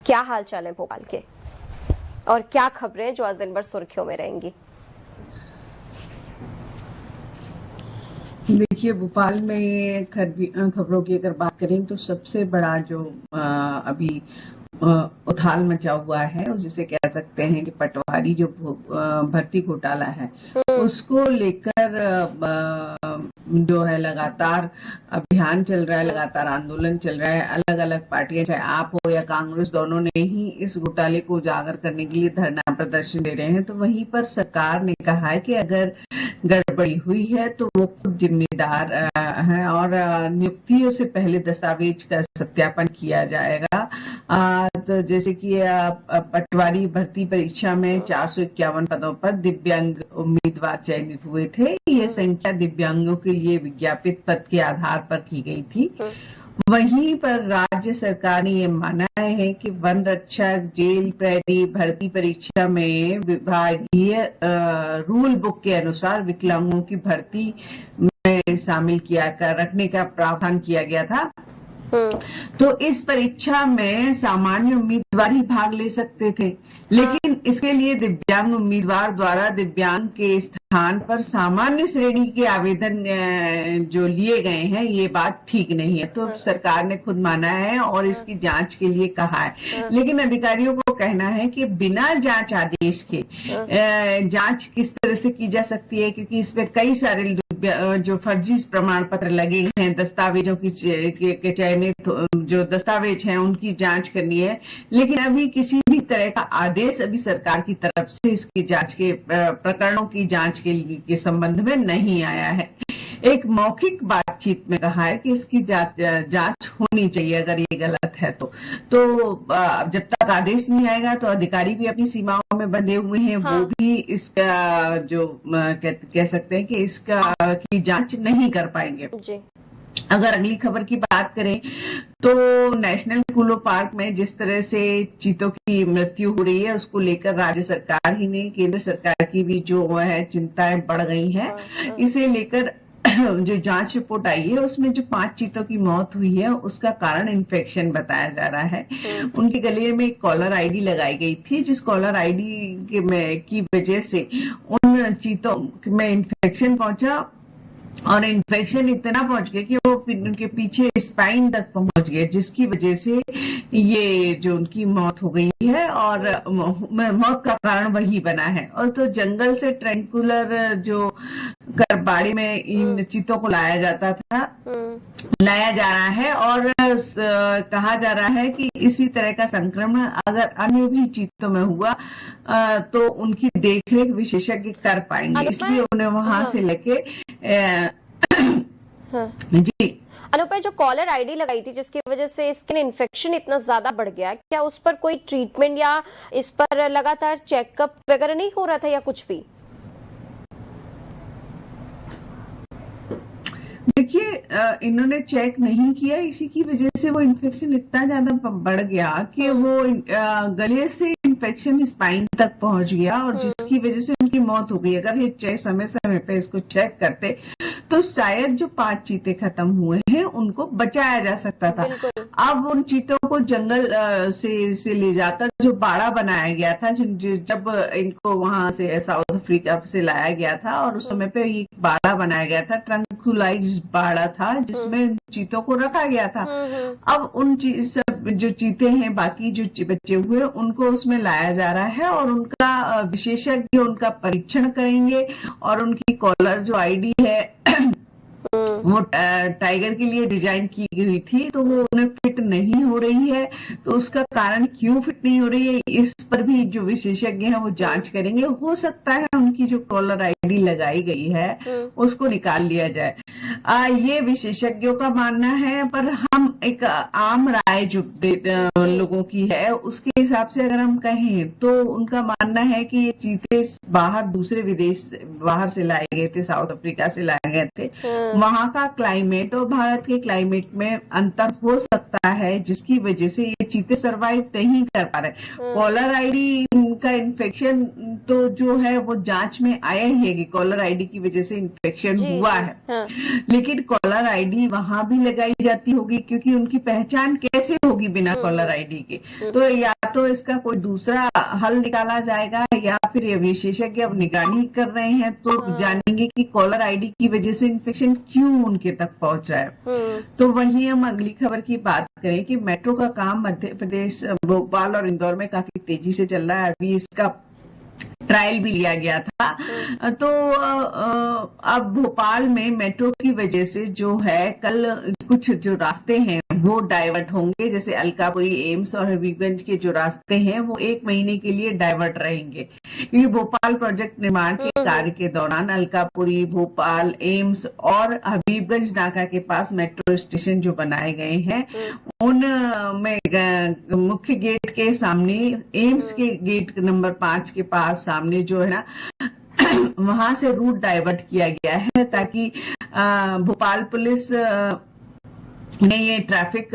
क्या हाल चाल है भोपाल के और क्या खबरें जो आज दिन भर सुर्खियों में रहेंगी? देखिए, भोपाल में खबरों की अगर बात करें तो सबसे बड़ा जो अभी उथाल मचा हुआ है, जिसे कह सकते हैं कि पटवारी जो भर्ती घोटाला है, उसको लेकर जो है लगातार अभियान चल रहा है, लगातार आंदोलन चल रहा है। अलग अलग पार्टियां, चाहे आप हो या कांग्रेस, दोनों ने ही इस घोटाले को उजागर करने के लिए धरना प्रदर्शन दे रहे हैं। तो वहीं पर सरकार ने कहा है कि अगर गड़बड़ी हुई है तो वो खुद जिम्मेदार है और नियुक्तियों से पहले दस्तावेज का सत्यापन किया जाएगा। तो जैसे कि पटवारी भर्ती परीक्षा में 451 पदों पर दिव्यांग उम्मीदवार चयनित हुए थे। ये संख्या दिव्यांगों के लिए विज्ञापित पद के आधार पर की गई थी। वहीं पर राज्य सरकार ने ये माना है कि वन रक्षक, जेल प्रहरी भर्ती परीक्षा में विभागीय रूल बुक के अनुसार विकलांगों की भर्ती में शामिल रखने का प्रावधान किया गया था। तो इस परीक्षा में सामान्य उम्मीदवार ही भाग ले सकते थे, लेकिन इसके लिए दिव्यांग उम्मीदवार द्वारा दिव्यांग के स्थान पर सामान्य श्रेणी के आवेदन जो लिए गए हैं, ये बात ठीक नहीं है। तो सरकार ने खुद माना है और इसकी जांच के लिए कहा है, लेकिन अधिकारियों को कहना है कि बिना जांच आदेश के जांच किस तरह से की जा सकती है, क्योंकि इसमें कई सारे जो फर्जी प्रमाण पत्र लगे हैं, दस्तावेजों की चयनित जो दस्तावेज हैं उनकी जांच करनी है, लेकिन अभी किसी भी तरह का आदेश अभी सरकार की तरफ से इसकी जांच के प्रकरणों की जांच के संबंध में नहीं आया है। एक मौखिक बातचीत में कहा है कि इसकी जांच होनी चाहिए अगर ये गलत है तो जब तक आदेश नहीं आएगा तो अधिकारी भी अपनी सीमाओं में बंधे हुए हैं। हाँ। वो भी इसका जो कह सकते हैं कि इसका की जांच नहीं कर पाएंगे जी। अगर अगली खबर की बात करें तो नेशनल कूलो पार्क में जिस तरह से चीतों की मृत्यु हो रही है, उसको लेकर राज्य सरकार ही नहीं, केंद्र सरकार की भी जो है चिंताएं बढ़ गई हैं। इसे लेकर जो जांच रिपोर्ट आई है उसमें जो 5 चीतों की मौत हुई है उसका कारण इन्फेक्शन बताया जा रहा है। उनके गले में एक कॉलर आईडी लगाई गई थी, जिस कॉलर आईडी की वजह से उन चीतों में इन्फेक्शन पहुंचा और इन्फेक्शन इतना पहुंच गया कि वो उनके पीछे स्पाइन तक पहुंच गया, जिसकी वजह से ये जो उनकी मौत हो गई है और मौत का कारण वही बना है। और तो जंगल से ट्रैंकुलर जो करबाड़ी में इन चीतों को लाया जा रहा है और कहा जा रहा है कि इसी तरह का संक्रमण अगर अन्य भी चीतों में हुआ तो उनकी देखरेख विशेषज्ञ कर पाएंगे, इसलिए उन्हें वहां से लेके जी। अनुपा, जो कॉलर आईडी लगाई थी जिसकी वजह से स्किन इन्फेक्शन इतना ज्यादा बढ़ गया, क्या उस पर कोई ट्रीटमेंट या इस पर लगातार चेकअप वगैरह नहीं हो रहा था या कुछ भी? देखिए, इन्होंने चेक नहीं किया, इसी की वजह से वो इन्फेक्शन इतना ज्यादा बढ़ गया कि वो गले से इन्फेक्शन स्पाइन तक पहुंच गया और जिसकी वजह से उनकी मौत हो गई। अगर ये समय समय पे इसको चेक करते तो शायद जो 5 चीते खत्म हुए हैं उनको बचाया जा सकता था। अब उन चीतों को जंगल से ले जाकर जो बाड़ा बनाया गया था, जब इनको वहां से साउथ अफ्रीका से लाया गया था और उस समय पे ये बाड़ा बनाया गया था, ट्रंकुलाइज बाड़ा था जिसमें चीतों को रखा गया था। अब उन सब जो चीते हैं, बाकी जो बचे हुए, उनको उसमें लाया जा रहा है और उनका विशेषज्ञ उनका परीक्षण करेंगे और उनकी कॉलर जो आईडी है वो टाइगर के लिए डिजाइन की गई थी, तो वो उन्हें फिट नहीं हो रही है। तो उसका कारण क्यों फिट नहीं हो रही है, इस पर भी जो विशेषज्ञ हैं वो जांच करेंगे। हो सकता है उनकी जो कॉलर आईडी लगाई गई है उसको निकाल लिया जाए, ये विशेषज्ञों का मानना है। पर हम एक आम राय जो लोगों की है उसके हिसाब से अगर हम कहें तो उनका मानना है कि ये चीते बाहर से लाए गए थे, साउथ अफ्रीका से लाए गए थे। वहां का क्लाइमेट और भारत के क्लाइमेट में अंतर हो सकता है, जिसकी वजह से ये चीते सरवाइव नहीं कर पा रहे। कॉलर आईडी का इन्फेक्शन तो जो है वो जांच में आया ही है कि कॉलर आईडी की वजह से इन्फेक्शन हुआ है। हाँ। लेकिन कॉलर आईडी वहां भी लगाई जाती होगी, क्योंकि उनकी पहचान कैसे होगी बिना कॉलर आईडी के? तो या तो इसका कोई दूसरा हल निकाला जाएगा या फिर ये विशेषज्ञ अब निगरानी कर रहे हैं तो जानेंगे कि कॉलर आईडी की वजह से इन्फेक्शन क्यों उनके तक पहुंचा है। तो वहीं हम अगली खबर की बात करें कि मेट्रो का काम मध्य प्रदेश, भोपाल और इंदौर में काफी तेजी से चल रहा है। अभी इसका ट्रायल भी लिया गया था। तो अब भोपाल में मेट्रो की वजह से जो है कल कुछ जो रास्ते हैं वो डाइवर्ट होंगे, जैसे अलकापुरी, एम्स और हबीबगंज के जो रास्ते हैं वो 1 महीने के लिए डाइवर्ट रहेंगे, क्योंकि भोपाल प्रोजेक्ट निर्माण के कार्य के दौरान अलकापुरी, भोपाल, एम्स और हबीबगंज नाका के पास मेट्रो स्टेशन जो बनाए गए हैं उन में मुख्य गेट के सामने, एम्स के गेट नंबर 5 के पास सामने जो है ना वहां से रूट डाइवर्ट किया गया है, ताकि भोपाल पुलिस ने ये ट्रैफिक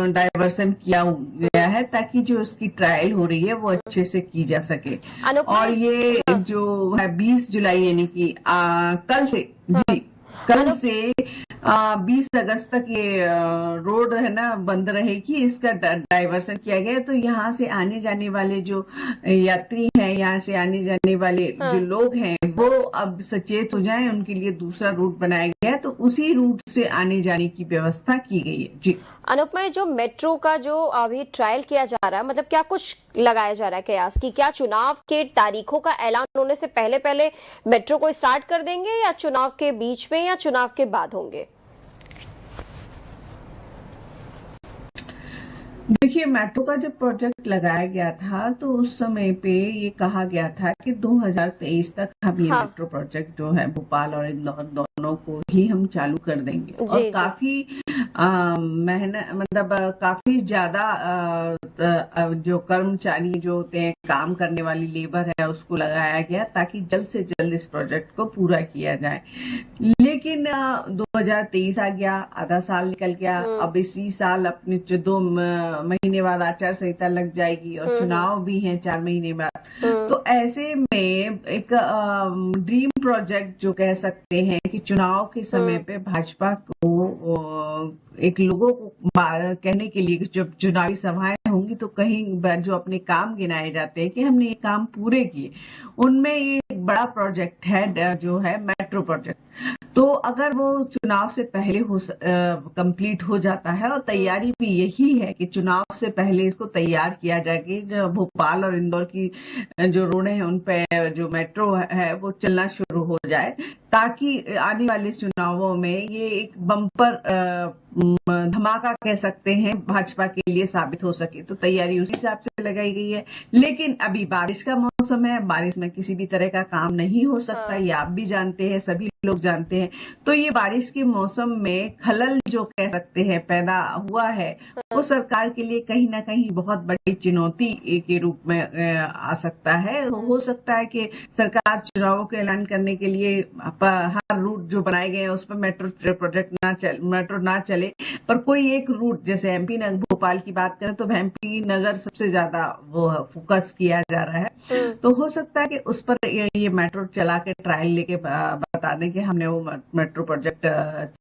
डाइवर्सन किया गया है ताकि जो उसकी ट्रायल हो रही है वो अच्छे से की जा सके। और ये जो है 20 जुलाई यानी कि कल से कल से 20 अगस्त तक ये रोड है ना बंद रहेगी, इसका डाइवर्सन किया गया है। तो यहाँ से आने जाने वाले जो यात्री हैं, यहाँ से आने जाने वाले जो लोग हैं वो अब सचेत हो जाएं, उनके लिए दूसरा रूट बनाया गया है, तो उसी रूट से आने जाने की व्यवस्था की गई है। जी अनुपमा, जो मेट्रो का जो अभी ट्रायल किया जा रहा है, मतलब क्या कुछ लगाया जा रहा है कयास की, क्या चुनाव के तारीखों का ऐलान होने से पहले पहले मेट्रो को स्टार्ट कर देंगे या चुनाव के बीच में या चुनाव के बाद होंगे? देखिए, मेट्रो का जब प्रोजेक्ट लगाया गया था तो उस समय पे ये कहा गया था कि 2023 तक हम ये मेट्रो प्रोजेक्ट जो है भोपाल और इंदौर दोनों को ही हम चालू कर देंगे। और काफी मेहनत, मतलब काफी ज्यादा जो कर्मचारी जो होते हैं, काम करने वाली लेबर है, उसको लगाया गया ताकि जल्द से जल्द इस प्रोजेक्ट को पूरा किया जाए। लेकिन 2023 आ गया, आधा साल निकल गया, अब इसी साल अपने 2 महीने बाद आचार संहिता लग जाएगी और चुनाव भी हैं 4 महीने बाद। तो ऐसे में एक ड्रीम प्रोजेक्ट जो कह सकते हैं कि चुनाव के समय पे भाजपा को एक लोगों को कहने के लिए जब चुनावी सभाएं होंगी तो कहीं जो अपने काम गिनाए जाते हैं कि हमने ये काम पूरे किए, उनमें ये एक बड़ा प्रोजेक्ट है जो है मेट्रो प्रोजेक्ट। तो अगर वो चुनाव से पहले कंप्लीट हो जाता है, और तैयारी भी यही है कि चुनाव से पहले इसको तैयार किया जाए, जो भोपाल और इंदौर की जो रोडें हैं उन पे जो मेट्रो है वो चलना शुरू हो जाए, ताकि आने वाले चुनावों में ये एक बम्पर धमाका कह सकते हैं भाजपा के लिए साबित हो सके। तो तैयारी उसी हिसाब से लगाई गई है। लेकिन अभी बारिश का मौसम है, बारिश में किसी भी तरह का काम नहीं हो सकता, ये आप भी जानते हैं, सभी लोग जानते हैं। तो ये बारिश के मौसम में खलल जो कह सकते हैं पैदा हुआ है, वो सरकार के लिए कहीं ना कहीं बहुत बड़ी चुनौती के रूप में आ सकता है। हो सकता है कि सरकार चुनावों के ऐलान करने के लिए हर रूट जो बनाए गए हैं उस पर मेट्रो ना चले, पर कोई एक रूट, जैसे एमपी नगर भोपाल की बात करें तो एमपी नगर सबसे ज्यादा वो फोकस किया जा रहा है। तो हो सकता है कि उस पर ये मेट्रो चला के ट्रायल लेके बता दें कि हमने वो मेट्रो प्रोजेक्ट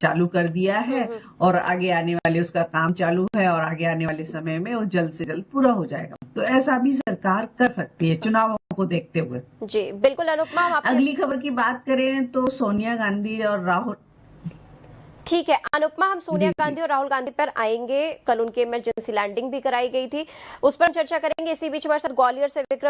चालू कर दिया है और आगे आने वाले उसका काम चालू है और आगे आने वाले समय में वो जल्द से जल्द पूरा हो जाएगा। तो ऐसा भी सरकार कर सकती है चुनावों को देखते हुए। जी बिल्कुल अनुपमा, अगली खबर की बात करें तो सोनिया गांधी और राहुल, ठीक है अनुपमा, हम सोनिया गांधी और राहुल गांधी पर आएंगे। कल उनकी इमरजेंसी लैंडिंग भी कराई गई थी, उस पर हम चर्चा करेंगे। इसी बीच हमारे साथ ग्वालियर से विक्रम